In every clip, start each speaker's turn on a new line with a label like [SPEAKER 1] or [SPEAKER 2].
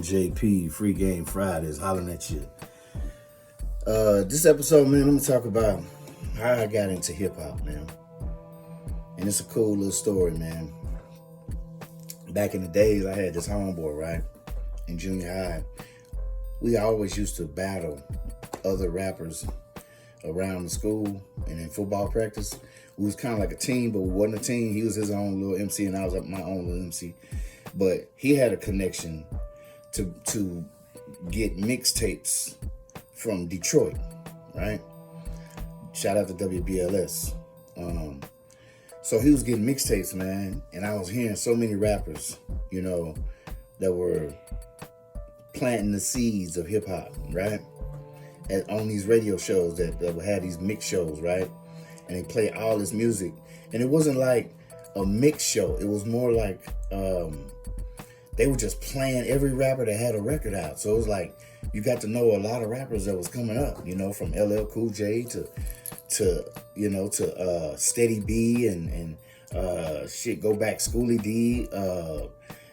[SPEAKER 1] TheOneJP, Free Game Fridays, hollering at you. This episode, man, I'm gonna talk about how I got into hip hop, man. And it's a cool little story, man. Back in the days, I had this homeboy, right? In junior high, we always used to battle other rappers around the school and in football practice. We was kind of like a team, but we wasn't a team. He was his own little MC and I was my own little MC. But he had a connection to get mixtapes from Detroit, right? Shout out to WBLS. So he was getting mixtapes, man, and I was hearing so many rappers, you know, that were planting the seeds of hip hop, right? On these radio shows that had these mix shows, right? And they play all this music, and it wasn't like a mix show. It was more like they were just playing every rapper that had a record out. So it was like you got to know a lot of rappers that was coming up, you know, from LL Cool J to Steady B and Go Back Schoolie D.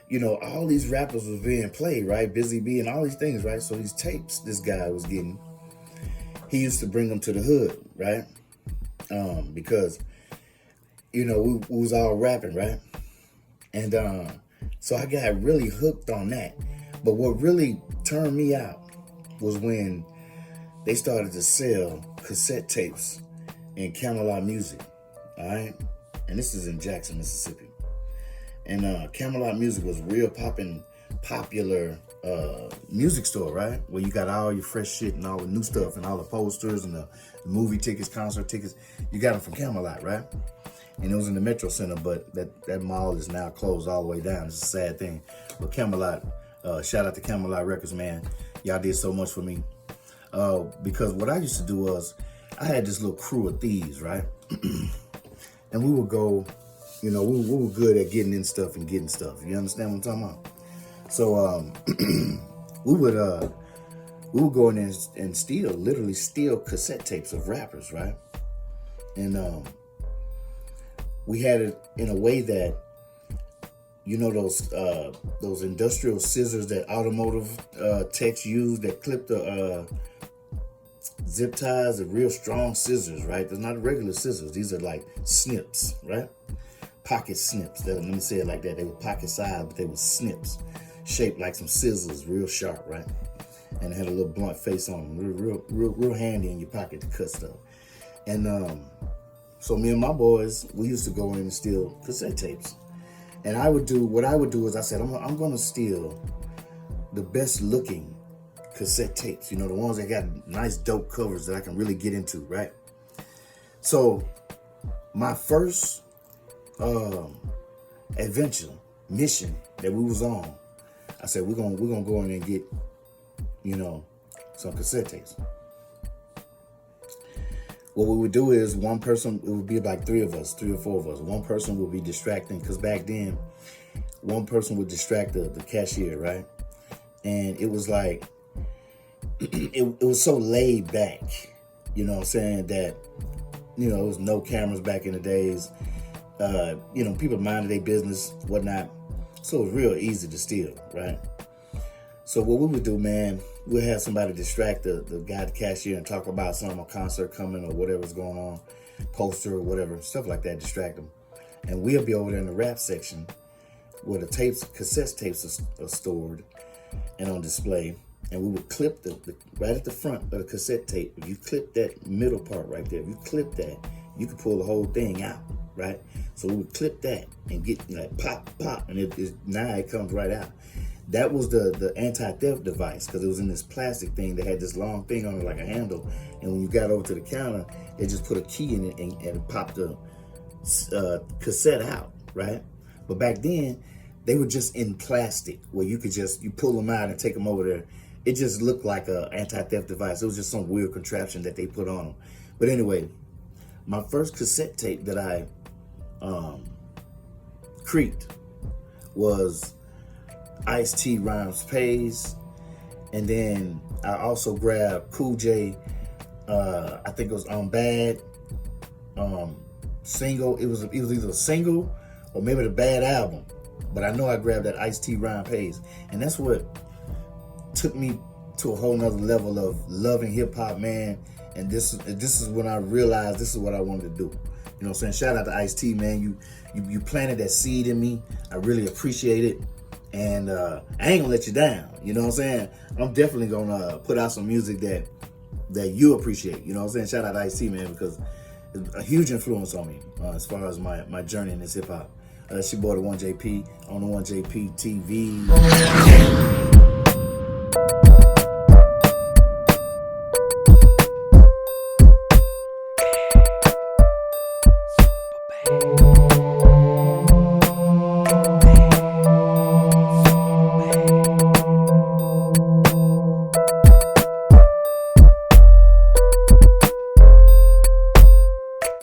[SPEAKER 1] You know, all these rappers was being played, right? Busy B and all these things, right? So these tapes this guy was getting, he used to bring them to the hood, right? Because, you know, we was all rapping, right? And so I got really hooked on that. But what really turned me out was when they started to sell cassette tapes in Camelot Music, all right? And this is in Jackson, Mississippi. And Camelot Music was real popular music store, right? Where you got all your fresh shit and all the new stuff and all the posters and the movie tickets, concert tickets. You got them from Camelot, right? And it was in the Metro Center, but that mall is now closed all the way down. It's a sad thing. But Camelot, shout out to Camelot Records, man. Y'all did so much for me. Because what I used to do was, I had this little crew of thieves, right? And we would go, you know, we were good at getting in stuff and getting stuff. You understand what I'm talking about? So we would go in there and literally steal cassette tapes of rappers, right? And we had it in a way that, you know, those industrial scissors that automotive techs use that clip the zip ties, the real strong scissors, right? They're not regular scissors. These are like snips, right? Pocket snips. Let me say it like that. They were pocket size, but they were snips, shaped like some scissors, real sharp, right? And they had a little blunt face on them, real handy in your pocket to cut stuff. And so me and my boys, we used to go in and steal cassette tapes. And what I would do is I said, I'm going to steal the best looking cassette tapes, you know, the ones that got nice dope covers that I can really get into, right? So my first mission that we was on, I said, we're gonna go in and get, you know, some cassette tapes. What we would do is one person, it would be like three or four of us. One person would be distracting, because back then, one person would distract the cashier, right? And it was like, it was so laid back, you know what I'm saying, that, you know, there was no cameras back in the days. You know, people minded their business, whatnot. So it was real easy to steal, right? So what we would do, man, we'll have somebody distract the guy at the cashier and talk about a concert coming or whatever's going on, poster or whatever, stuff like that, distract them. And we'll be over there in the rap section where the cassette tapes are stored and on display. And we would clip right at the front of the cassette tape. If you clip that middle part right there, if you clip that, you could pull the whole thing out, right? So we would clip that and get like pop, and now it comes right out. That was the anti-theft device, because it was in this plastic thing that had this long thing on it like a handle. And when you got over to the counter, they just put a key in it and popped the cassette out, right? But back then, they were just in plastic where you pull them out and take them over there. It just looked like an anti-theft device. It was just some weird contraption that they put on them. But anyway, my first cassette tape that I creeped was Ice-T Rhymes Pays, and then I also grabbed Cool J. I think it was On Bad single. It was either a single or maybe the Bad album, but I know I grabbed that Ice-T Rhyme Pays, and that's what took me to a whole nother level of loving hip hop, man. And this is when I realized this is what I wanted to do. You know what I'm saying? Shout out to Ice-T, man. You planted that seed in me. I really appreciate it. And I ain't gonna let you down. You know what I'm saying? I'm definitely gonna put out some music that you appreciate. You know what I'm saying? Shout out to Ice-T, man, because it's a huge influence on me as far as my journey in this hip hop. It's your boy TheOneJP on TheOneJPtv.